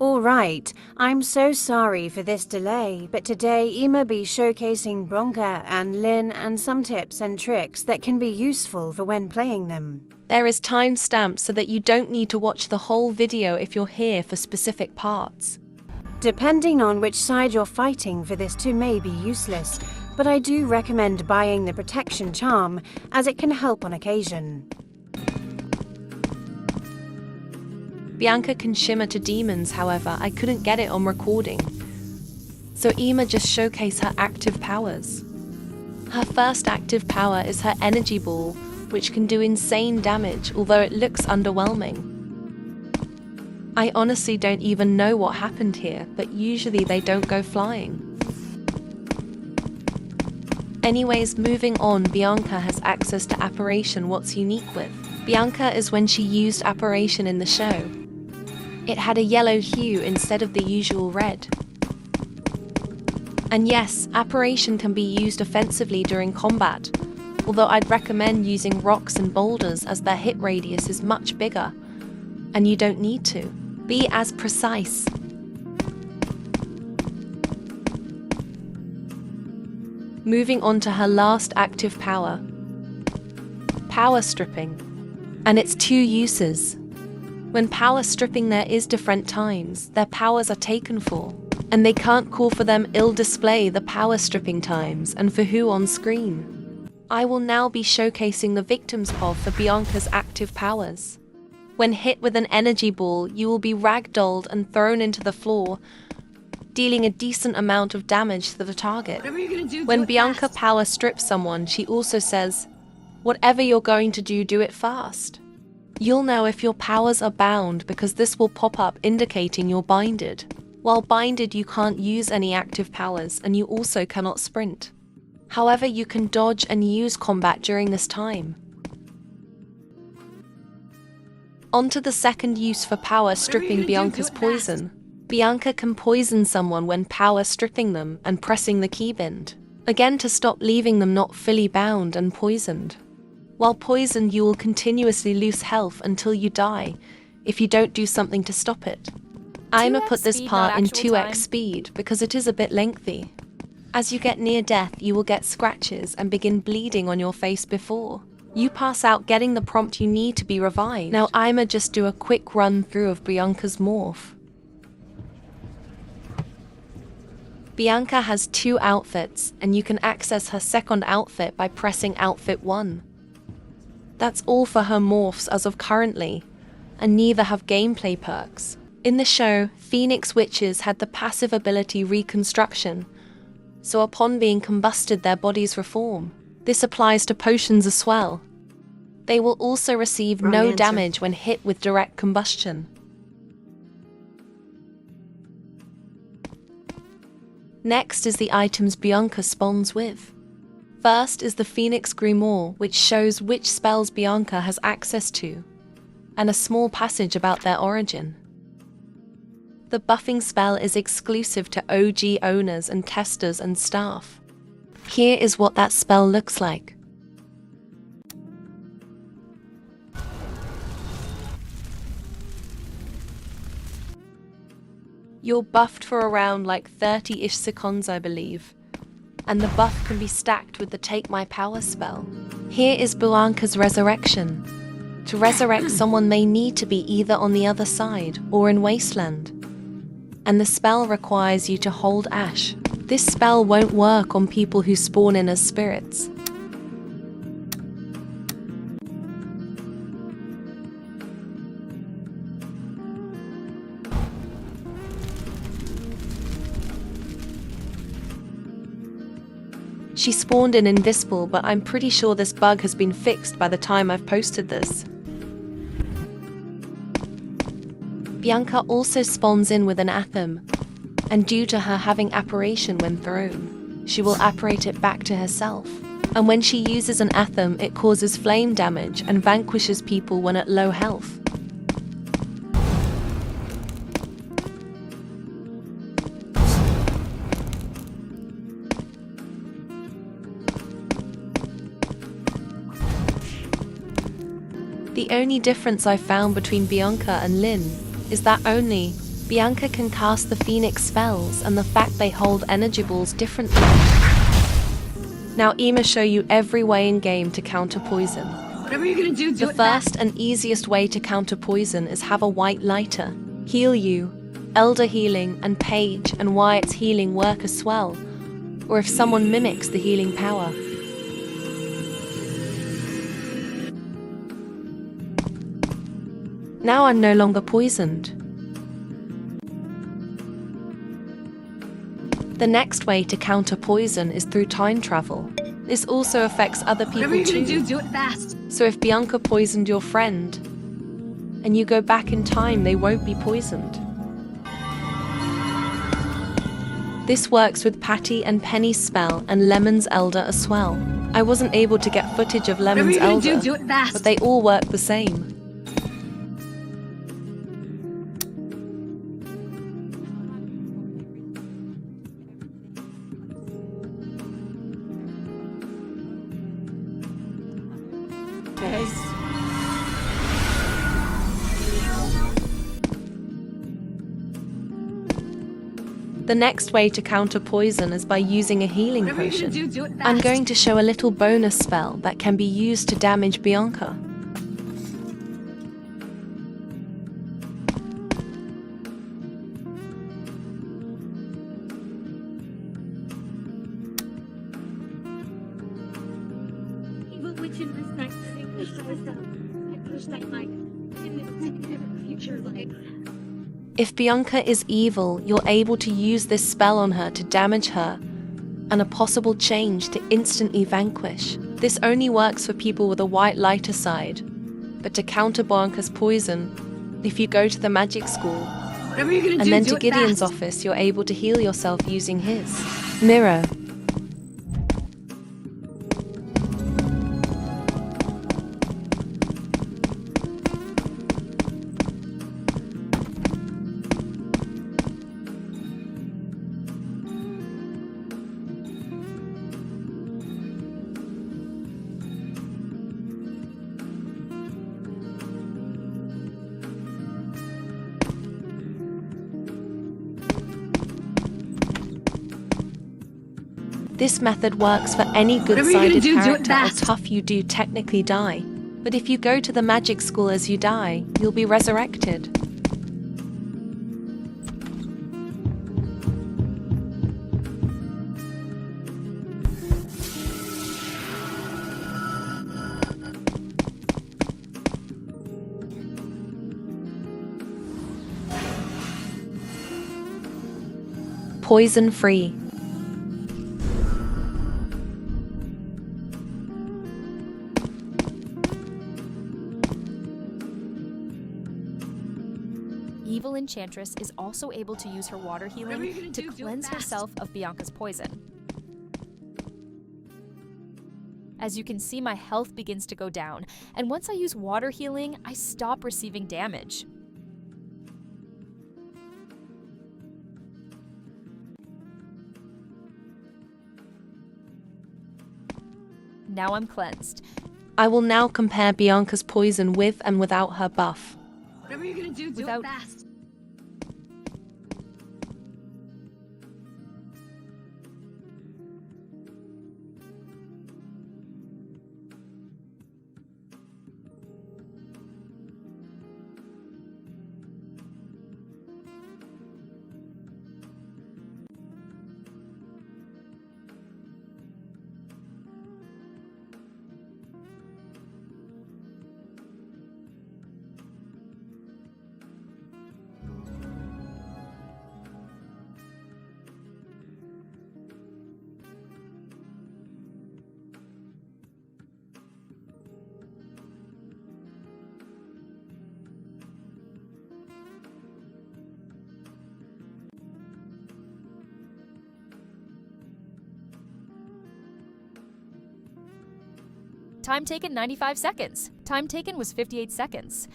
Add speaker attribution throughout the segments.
Speaker 1: Alright, I'm so sorry for this delay, but today I'ma be showcasing Bianca and Lynn and some tips and tricks that can be useful for when playing them.
Speaker 2: There is timestamp so that you don't need to watch the whole video if you're here for specific parts.
Speaker 1: Depending on which side you're fighting for, this too may be useless, but I do recommend buying the protection charm as it can help on occasion.
Speaker 2: Bianca can shimmer to demons, however, I couldn't get it on recording. So I'ma just showcase her active powers. Her first active power is her energy ball, which can do insane damage, although it looks underwhelming. I honestly don't even know what happened here, but usually they don't go flying. Anyways, moving on, Bianca has access to apparition. What's unique with Bianca is when she used apparition in the show. It had a yellow hue instead of the usual red. And yes, apparition can be used offensively during combat, although I'd recommend using rocks and boulders as their hit radius is much bigger, and you don't need to be as precise. Moving on to her last active power, power stripping, and its two uses. When power stripping, there is different times their powers are taken for, and they can't call for them. It'll display the power stripping times and for who on screen. I will now be showcasing the victim's path for Bianca's active powers. When hit with an energy ball, you will be ragdolled and thrown into the floor, dealing a decent amount of damage to the target. When Bianca power strips someone, she also says, "Whatever you're going to do it fast." You'll know if your powers are bound because this will pop up indicating you're binded. While binded, you can't use any active powers and you also cannot sprint. However, you can dodge and use combat during this time. On to the second use for power stripping, Bianca's poison. Bianca can poison someone when power stripping them and pressing the keybind, again to stop leaving them not fully bound and poisoned. While poisoned, you will continuously lose health until you die if you don't do something to stop it. I'ma put this part in 2x speed because it is a bit lengthy. As you get near death, you will get scratches and begin bleeding on your face before you pass out, getting the prompt you need to be revived. Now I'ma just do a quick run through of Bianca's morph. Bianca has two outfits, and you can access her second outfit by pressing outfit 1. That's all for her morphs as of currently, and neither have gameplay perks. In the show, Phoenix Witches had the passive ability Reconstruction, so upon being combusted their bodies reform. This applies to potions as well. They will also receive no damage when hit with direct combustion. Next is the items Bianca spawns with. First is the Phoenix Grimoire, which shows which spells Bianca has access to, and a small passage about their origin. The buffing spell is exclusive to OG owners and testers and staff. Here is what that spell looks like. You're buffed for around like 30-ish seconds, I believe. And the buff can be stacked with the Take My Power spell. Here is Bianca's Resurrection. To resurrect someone, they need to be either on the other side or in Wasteland. And the spell requires you to hold Ash. This spell won't work on people who spawn in as spirits. She spawned in invisible, but I'm pretty sure this bug has been fixed by the time I've posted this. Bianca also spawns in with an Atham, and due to her having apparition when thrown, she will apparate it back to herself. And when she uses an Atham, it causes flame damage and vanquishes people when at low health. The only difference I found between Bianca and Lynn is that only Bianca can cast the Phoenix spells and the fact they hold energy balls differently. Now Ima show you every way in game to counter poison.
Speaker 3: Whatever you're gonna do
Speaker 2: The
Speaker 3: it fast.
Speaker 2: first and easiest way to counter poison is have a white lighter. Heal You, Elder Healing, and Page and Wyatt's Healing work as well, or if someone mimics the healing power. Now I'm no longer poisoned. The next way to counter poison is through time travel. This also affects other people
Speaker 3: Whatever you're
Speaker 2: too.
Speaker 3: gonna do it fast.
Speaker 2: So if Bianca poisoned your friend, and you go back in time, they won't be poisoned. This works with Patty and Penny's spell and Lemon's Elder as well. I wasn't able to get footage of
Speaker 3: Whatever
Speaker 2: Lemon's
Speaker 3: you're gonna
Speaker 2: Elder,
Speaker 3: do it fast.
Speaker 2: but they all work the same. The next way to counter poison is by using a healing
Speaker 3: Whatever you're
Speaker 2: potion.
Speaker 3: gonna do it fast.
Speaker 2: I'm going to show a little bonus spell that can be used to damage Bianca.
Speaker 4: Evil witch in this night, future life.
Speaker 2: If Bianca is evil, you're able to use this spell on her to damage her, and a possible change to instantly vanquish. This only works for people with a white lighter side, but to counter Bianca's poison, if you go to the magic school,
Speaker 3: Whatever you're gonna
Speaker 2: and then
Speaker 3: do
Speaker 2: to
Speaker 3: it
Speaker 2: Gideon's
Speaker 3: fast.
Speaker 2: office, you're able to heal yourself using his mirror. This method works for any
Speaker 3: Whatever you're gonna
Speaker 2: good-sided
Speaker 3: do it
Speaker 2: character or
Speaker 3: fast.
Speaker 2: tough you do technically die. But if you go to the magic school as you die, you'll be resurrected. Poison-free.
Speaker 5: Evil Enchantress is also able to use her water
Speaker 3: Whatever you're
Speaker 5: healing
Speaker 3: gonna
Speaker 5: to
Speaker 3: do it
Speaker 5: cleanse
Speaker 3: fast.
Speaker 5: herself of Bianca's poison. As you can see, my health begins to go down, and once I use water healing, I stop receiving damage. Now I'm cleansed.
Speaker 2: I will now compare Bianca's poison with and without her buff.
Speaker 3: Whatever you're gonna do
Speaker 5: Without-
Speaker 3: it fast.
Speaker 5: Time taken 95 seconds. Time taken was 58 seconds.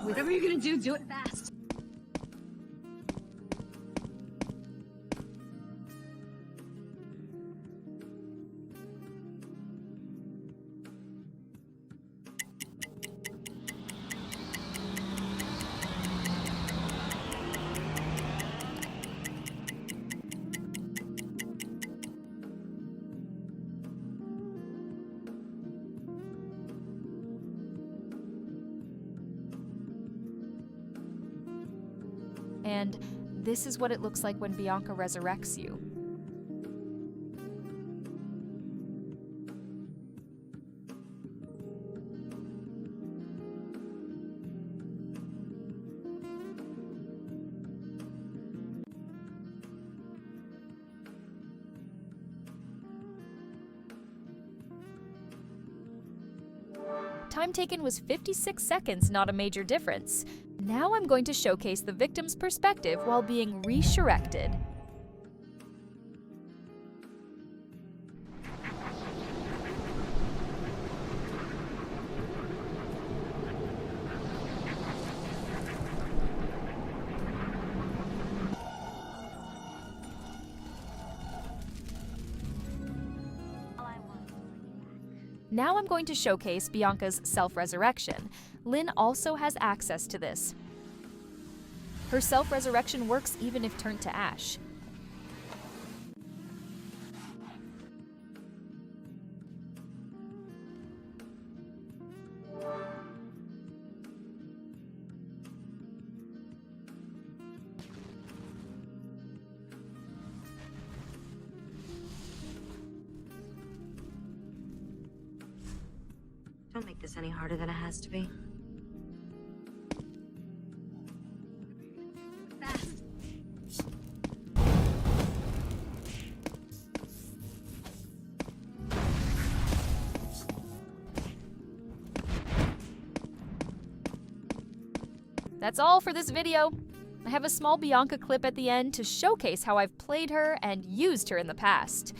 Speaker 3: Whatever you're gonna do it fast.
Speaker 5: and this is what it looks like when Bianca resurrects you. Time taken was 56 seconds, not a major difference. Now I'm going to showcase the victim's perspective while being ressurected. Now I'm going to showcase Bianca's self-resurrection. Lynn also has access to this. Her self-resurrection works even if turned to ash.
Speaker 6: Don't make this any harder than it has to be.
Speaker 3: Fast.
Speaker 5: That's all for this video. I have a small Bianca clip at the end to showcase how I've played her and used her in the past.